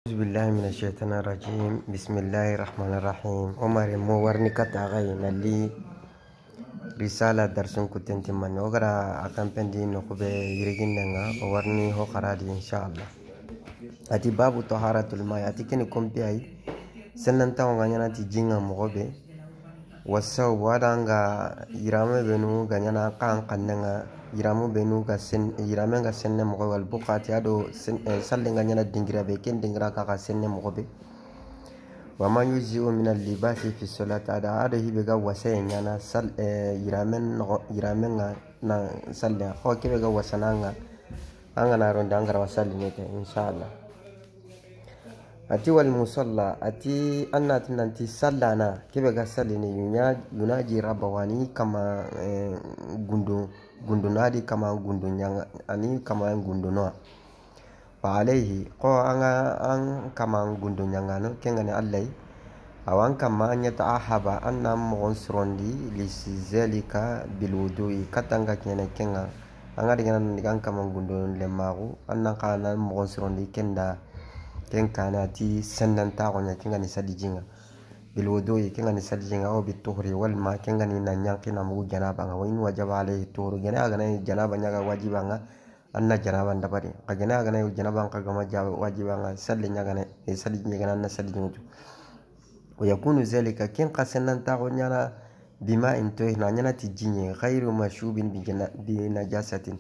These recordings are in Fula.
أعوذ بالله من الشيطان الرجيم بسم الله الرحمن الرحيم عمر مو ورني كتاغي نلي رسالة درسون كنت من وغرا أكم بندي نقبة يرجين لنا ورني هو قرادي إن شاء الله أتي باب طهارة الماء أتي كني كم بيعي سننتا وغنينا تجينا مغبة wasau wadanga irame benu ganyana kan kannanga iramu benu ga sen irame ga senne mo wal buqati ado salle ganyana dingira be ken dingira ka senne mo be wa ma yuzi'u min al-libasi fi salati ada hibe ga wasay nyana sal irame na salle ko kebe ga wasananga angana ronda angara wasalli nete inshallah ati wal musalla ati annat nanti sallana kebe ga sallini yunaji rabawani kama gundunadi kama gundunyanga ani kama gunduno fa alayhi ko an kama gundunyanga no kengani allai awan kama anyata ahaba anna monsrondi lisizalika bilwudui katanga kene kenga anga digan kama gundun lemaru anna kana monsrondi kenda ken kana ti sannan ta gonya kinga ni sadijinga bil wudu'i kinga ni sadijinga o bit tuhri wal ma kinga ni nan yankina mu janaba nga wayin wajaba alayhi tuhru gena aga nay janaba nyaga wajiba nga anna janaba ndabari ka gena aga nay janaba ka gama wajiba nga salli nyaga ne sadijinga gena na sadijinga wa yakunu zalika kin qasannan ta gonya na bima intoy na nyana ti jinye ghayru mashubin bi najasatin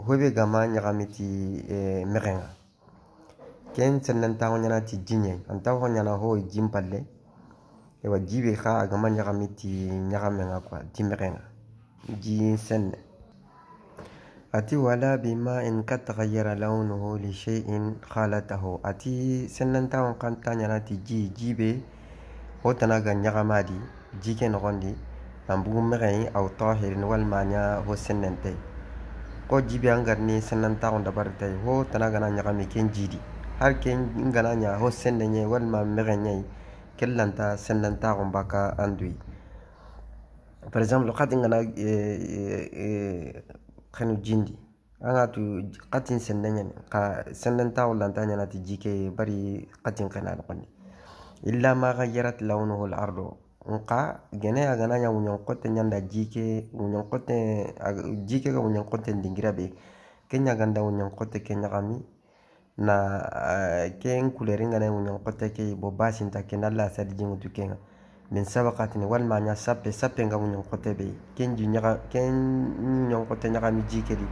hobe gama nyaga miti merenga ken senen tawo nyana ti jinye anta ho nyana ho jimpalle e wa jibe kha aga man nyaka miti nyaka menga kwa timrenga ji sen ati wala bima in kat taghayyara lawnuhu li shay'in khalatahu ati senen tawo kan ta nyana ti jibe ho tanaga nyaka madi jike no gondi ambu meren aw tahirin wal manya ho senente ko jibe angarni senen tawo dabartay ho tanaga na nyaka mi ken jidi har ken ngananya ho sennenye wal ma merenye kellanta sennanta gombaka andui par exemple qatin ngana khanu jindi anga tu qatin sennenye ka sennanta wallanta nyana ti jike bari qatin kana qonni illa ma ghayyarat lawnuhu al-ardu nqa gene agana nya wunyon qotte nyanda jike wunyon qotte jike ga wunyon qotte ndingira be kenya ganda wunyon qotte kenya gami na ken kuleringa na wunyon qotte ke bo basinta ken alla sadijin tu kenga min sabaqatin wal ma nya sappe nga wunyon qotte be ken jinya ken wunyon qotte nya mi jikedi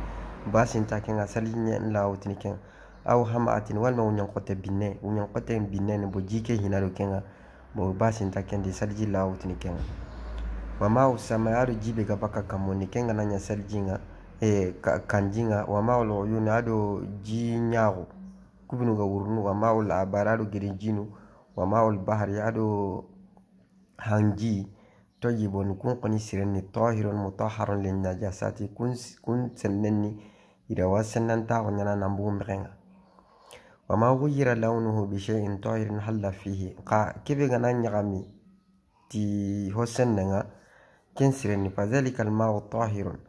basinta kenga sadijin la wutni ken aw hamatin wal ma wunyon qotte binne wunyon qotte binne ne bo jike hinalo kenga bo basinta ken di sadijin la wutni kenga wa ma usama yaru jibe ga baka kamoni kenga na nya sadijinga kanjinga wa ma lo yunado jinyago kubinu ga wurnu wa ma'ul abaradu girijinu wa ma'ul bahri ado hanji toyibon kun qani sirani tahirun mutahharun lin najasati kun sannani ida wasannan ta wanyana nambu mrenga wa ma ghayira lawnuhu bi shay'in tahirin halla fihi qa kibe ganan nyagami ti hosannanga ken sirani fadhalika al ma'u tahirun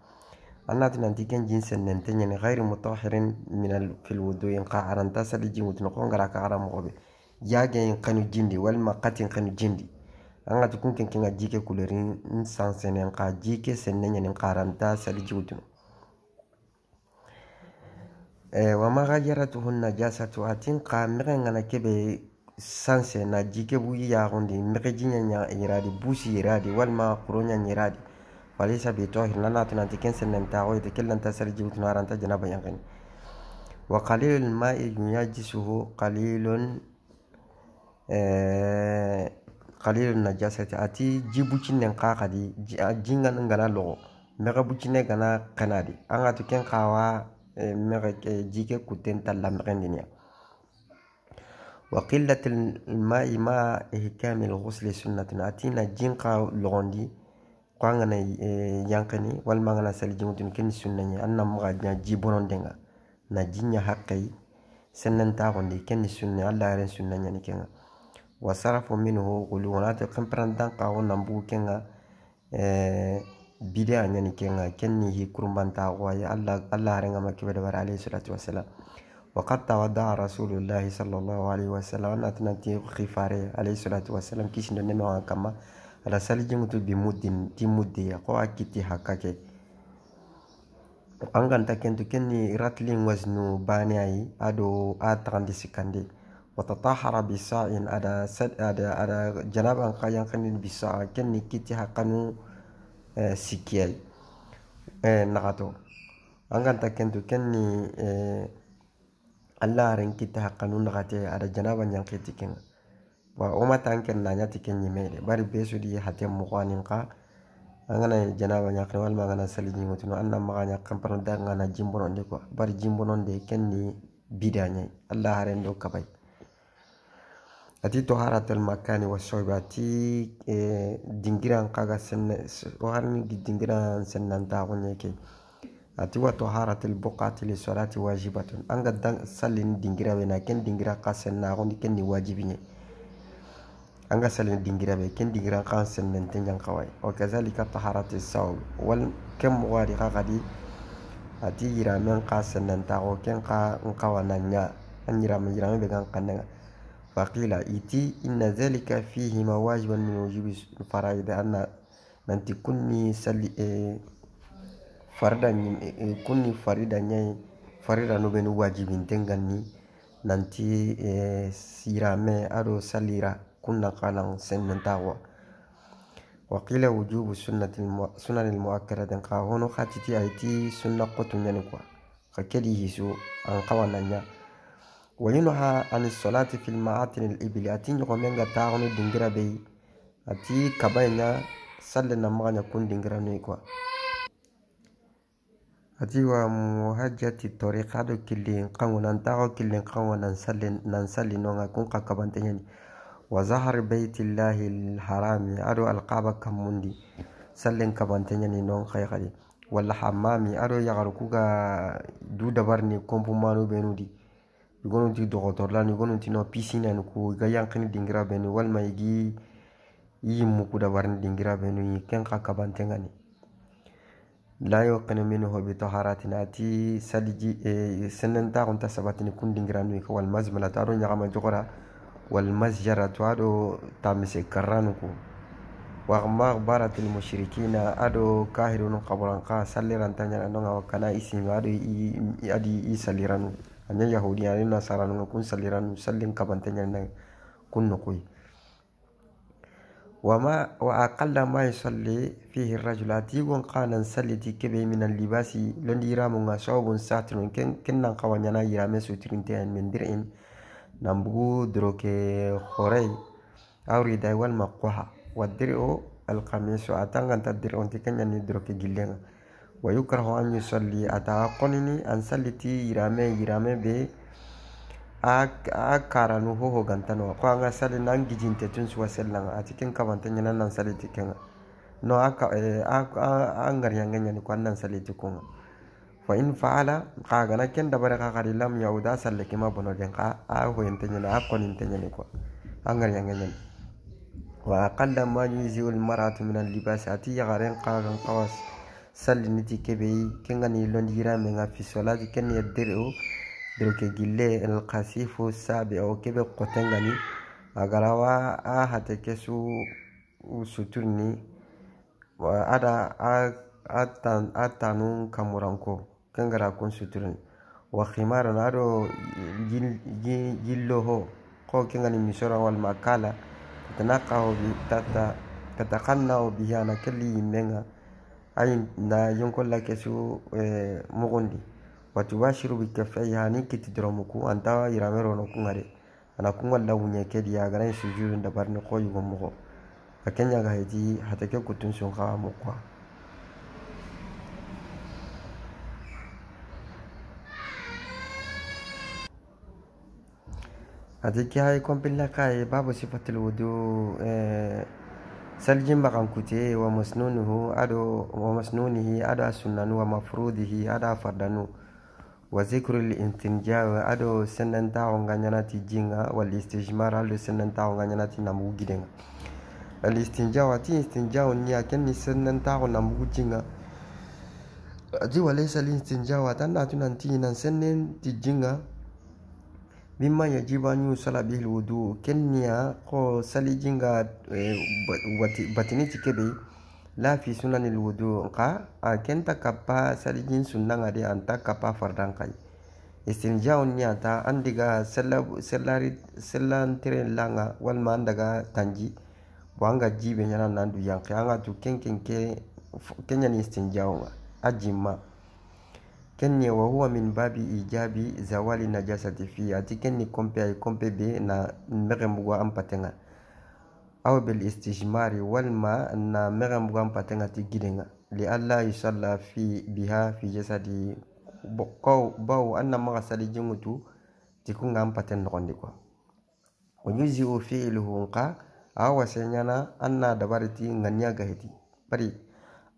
annat nanti ken jinsen nentenya ni ghairu mutahhirin min fil wudu'i qa'aran tasali jimutun ko ngara ka aram gobe yage kanu jindi wal maqatin kanu jindi anga tukun ken kinga jike kulerin sansenen ka jike sennenya ni qaran tasali jimutun wa ma ghayaratuhu najasatu atin qa mirenga na kebe sanse na jike buyi ya gondi mirejinya nya iradi busi iradi wal ma quronya iradi وليس بطاهر لنا تنتكن سنن تاوي تكلن تسرج وتنارن تجنب يقين وقليل الماء ينجسه قليل النجاسة أتي جيبوتشين نقاقا دي جينغا نغانا لغو مغا بوتشين نغانا قنادي أنا تكن قاوا مغا جيكي كتن تلامغين دنيا وقلة الماء ما إحكام الغسل سنة أتينا جينغا لغوندي kwanga na yankani wal mangana salijumutun ken sunnanya anna mugadnya jibonon denga na jinya haqqai sannan ta gonde ken sunna Allah ren sunnanya ni kenga wasarafu minhu quluna ta kampran dan qawo nambu kenga bid'a nyani kenga ken ni hi kurban ta wa ya Allah ren ma kibe da bar alayhi salatu wassalam وقد تودع رسول الله صلى الله عليه وسلم أتنتي خفاري عليه الصلاة والسلام كيش ننمي كما على سالجين بمد تمدي قوة كتي حكاكي أنغان تكنتو كني راتلين وزنو بانياي أدو آتغان دي سكاندي وتطهر بساء ada janaba kayang kanin bisa kenni kiti hakanu sikiai nagato angan takentu kenni Allah ren kita hakanu nagate ada janaba yang kitikin wa umata anken nanya tikenni mede bari besu di hatem muqanin ka angana janaba yang wal magana saliji mutunu anna maganya kampano dangana jimbonon de ko bari jimbonon de kenni bidanya Allah ren do kabay ati toharatul makani wasobati dingiran kaga sen waharni dingiran sennan ta gonye ati wa toharatul buqati li salati wajibatun anga dan salin dingira be na ken dingira ka senna gondi ken ni wajibine anga salin dingira be ken dingira kan sennen tenjan kawai wa kazalika taharatus saw wal kam wari qadi ati iramen ka sennan ta go ken ka kawananya anyira me be kan kananga فقيل إتي إن ذلك فيه مواجب من وجوب الفرائض أن ننتي كني سلي فردا كني فريدا ني فريدا نبين واجب تنغني ننتي سيرامي أدو سليرا كنا قالا سنن تاوى وقيل وجوب سنن المؤكدة قاهونو خاتتي أيتي سنة قطن ينكوا خكدي هسو أن قوانا وينها عن الصلاة في المعاطن الإبل أتين يقومين تاغنو دنجرا بي أتي كباينا سلنا مغانا كون دنجرا نيكوا أتي ومهجة الطريق هذا كلين قونا نتاغو كلين قونا ننسلي نوغا كون قاقبان وظهر بيت الله الحرامي أدو القابة كموندي سلن كبان تنيني نون خيخدي ولا حمامي أدو يغرقوغا دو دبرني كومبو مانو بينودي يقولون تي دكتور لا يقولون تي نو بيسين أنكو غيان كني دينغرا بينو والما يجي يمكو دبرني دينغرا بينو يكن كابان تنغني لا يقن منه بطهاراتنا تي سالجي سنن تاغون تسباتني كون دينغرا نوي والمزملة تارو نغما جغرا والمزجرة تارو تامسي كرانكو وغمار بارة المشركين أدو كاهرون قبران قا سليران تنجان أنوغا وكنا اسم أدو أدي سليران anya yahudi ani nasara no kun saliran sallin kabantanya na kun nokoi wa aqalla ma yusalli fihi ar-rajulati gon qanan salliti kebe min al-libasi landira mun asabun satrun kennan qawanya na yirame sutrinte min dir'in nambu droke khorey awri dai wal maqwa wa dir'u al-qamis atangan tadir on tikanya ni droke gillenga ويكره أن يصلي أتاقنني أن سلتي يرامي بي أكارنو هو غانتانو قوانا سالي نانجي جنتي تنسوا سلنا أتكين كبانتني نان سالتي كنا نو أنغر يانغني كوانا سالتي كنا فإن فعل قاغنا كن دبر قاغري لم يعود سالك ما بنو دنقا هو ينتني أكون ينتني كوا أنغر يانغني وأقل ما يجزي المرأة من اللباس أتي يغارين قاغن قواس سالنتي كبي كنغني لونديرا منا في صلاة كن يدرو دروك جيلي القاسيف السابع او كبي قتنغني اغراوا هاتكسو وسطرني وأدا أتانون كامورانكو كنغرا كون سطرني وخمار نارو جيلوهو كو كنغني مشورا والمكالا تتناقه تتقنع بها نكلي منها أي نا ينقل لك سو مغندي وتباشر بكفيها نيكي تدرمكو أنت يرامرو نكونغري أنا كونغ لوني كدي أغرين سجود دبرني قوي ومغو فكن يغايدي حتى كي كنتون سنغا مقوا هذيك هاي كون بالله باب صفة الوضوء سلجم بقان كتي ومسنونه أدو سنن ومفروضه أدو فردانو وذكر الانتنجاء أدو سنن تاون غنياناتي جينغا والاستجمار أدو سنن تاون غنياناتي نمو جيدنغا الاستنجاء واتي استنجاء نيا كني سنن تاون نمو جينغا أدي وليس الاستنجاء واتنا تنانتي نسنن تجينغا mimma yajibu an yusala bihi alwudu kenya ko salijinga batiniti kebe la fi sunan alwudu ka kenta kappa salijin sunnanga de anta kappa fardan kai istinja'un nyata andiga sellan tire langa wal man daga tanji wanga jibe nyana nandu yanke anga tu kenya ni istinja'un ajimma kenya wa huwa min babi ijabi zawali najasati fi ati kenni kompe be na megembugo ampatenga aw bil istijmari walma na megembugo ampatenga ti gidenga li alla yusalla fi biha fi jasadi baw anna maga sali jingutu tikunga ampaten nogondi ko o yuzi o fi'luhu nqa awa senyana anna dabariti nganya gaheti bari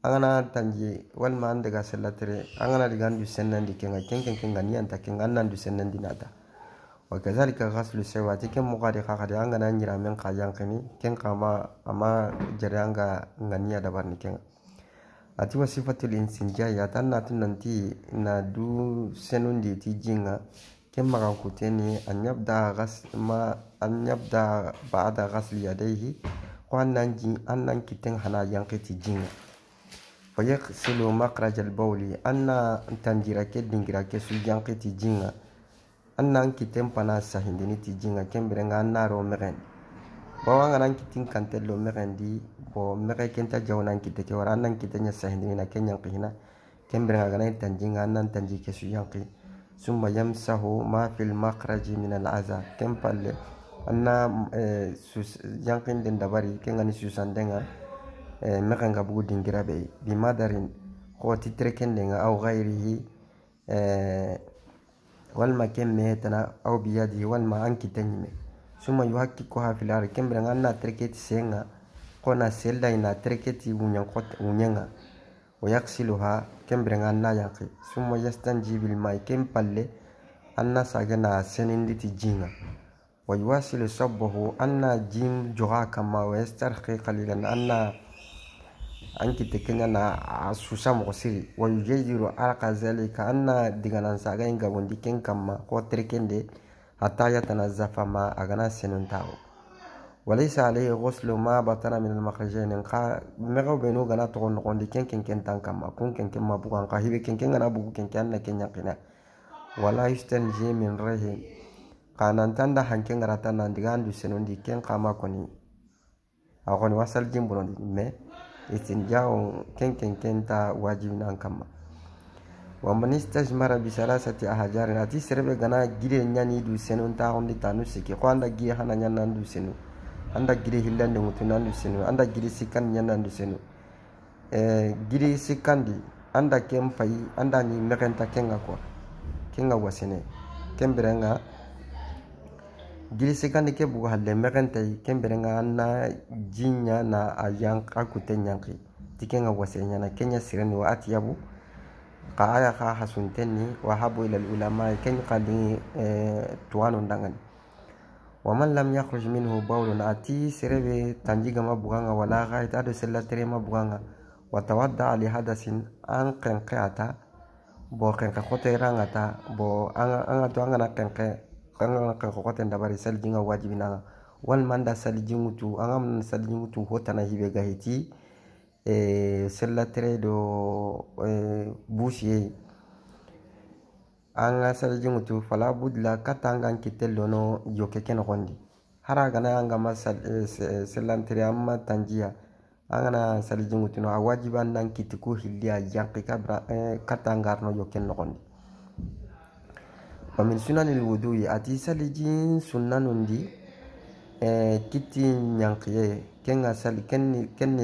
angana tanji walma andega sellatere angana digandu sennandi kenga ngania anta kenga annandu sennandi nata wa kazalika ghaslu sawati kem muqadi khaqadi angana nyira men qayankini ken kama ama jaranga ngania dabarni kenga ati wa sifatul instinja ya tanna tunanti na du senundi ti jinga kem maga kuteni an yabda ba'da ghasli yadayhi ko annan kiten hana yankiti jinga ويغسل مخرج البول أن تنجرك دينجرك سجانك تجينا أن أنك تمبنا سهندني تجينا كم برنا نارو مرن بوان أنك تنكنتلو مرن دي بو مرن كنت جونا أنك تكور أن أنك تنيا سهندني نكين ينقينا كم برنا غنى تنجينا أن تنجيك سجانك ثم يمسه ما في المخرج من العزا كم بل أن سجانك دين دباري كنغني سوساندنا مغنغا بو دينغرا بي بمادرين هو تتركندنغا او غيره والما كم مهتنا او بيده والما انكي تنيمي ثم يحققها في الارض كم برغانا تركت سينغا قونا سيلدا انا تركت ونينغا ويغسلها كم برغانا يقي ثم يستنجي بالماء كم بالي أن ساجنا سنين تجينا ويواصل صبه أن جيم جوها كما ويسترخي قليلا anki tekenya na asusa mosiri wa yujiru alqa zalika anna diganan saga inga bondi ken kamma ko trekende hatta yatanazzafa ma agana senuntawo walaysa alayhi ghuslu ma batana min al-makhrajain qa mego beno gana to nondi ken tankama kun ken ma bugan qa hibe ken gana bugu ken na kenya qina wala yastanji min rahi qanan tanda hanken garata nan digandu senundi ken qama koni akoni wasal jimburondi me istinjao kenta wajibina kama wa man istajmara bi salasati ahjar ati serbe gana gire nyani du senon ta hondi tanu siki ko anda gire hana nyanna du senu anda gire hillande mutuna du senu anda gire sikan nyanna du senu gire sikandi anda kempai anda ni mekenta kenga wasene kemberenga giri sikandi ke bugu halle mekentay kemberenga anna jinya na ayang akute nyanki tikenga wasenya na kenya sirani wa atiyabu qaaya kha hasuntenni wa habu ila ulama ken qadi tuwanu ndangani wa man lam yakhruj minhu bawlun ati sirebe tanjiga mabuganga wala ghaita do sellatere mabuganga wa tawadda li hadasin an qanqata bo qanqa khoterangata bo anga to anga na qanqa kan kokoten dabari saljinga wajibina wal manda saljingutu angam saljingutu hotana hibe gahiti sellatere do busiye anga saljingutu fala budla katanga kitello no yoke ken gondi hara gana anga masal sellantere amma tanjiya angana saljingutu no wajiban nan kitiku hilya yanqi kabra katanga no yoke no gondi ومن سنن الوضوء أتي سالجين سنن دي كتي نيانقيه كن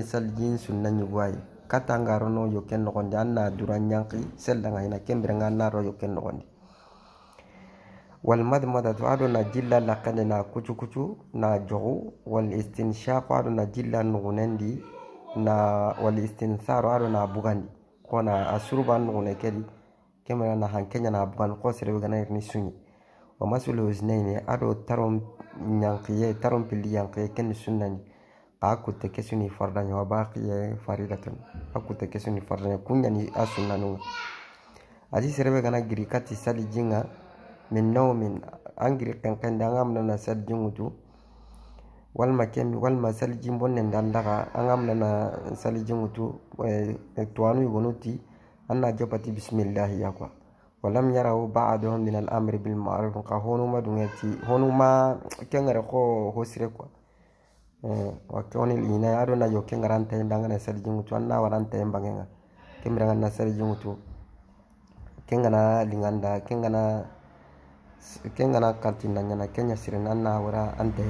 سالجين سنن يواي كاتانغارونو يوكن نغوندي أنا دوران نيانقي سلدنا هنا كمبرنا نارو يوكن نغوندي والمضمضة عادنا جلا لقدنا كوچو نا جغو والاستنشاق عادنا جلا نغنندي نا والاستنثار عادنا بوغاندي كونا أسربان نغنكري kemana na hankenya na bugan ko sere gana ni sunyi wa masulu uznaini ado tarom nyanqiye tarom pili yanqiye ken sunnani akute kesuni fardanya wa baqiye faridatun akute kesuni fardanya kunyani asunnanu adi sere gana girikati sali jinga min nawmin angiri kankan da ngamna na saljingutu walma ken walma saljin bonnen dallaga angamna na saljingutu tuanu yugonuti anna jabati bismillah yakwa walam yarau ba'dahum min al-amri bil ma'ruf ka honu madungati honu ma kengare ko hosire kwa wakoni ina ado na yo kengaranta indanga saljingutu anna waranta embangenga kemranga na saljingutu kengana linganda kengana kaltinda nyana kenya sirena na wara ante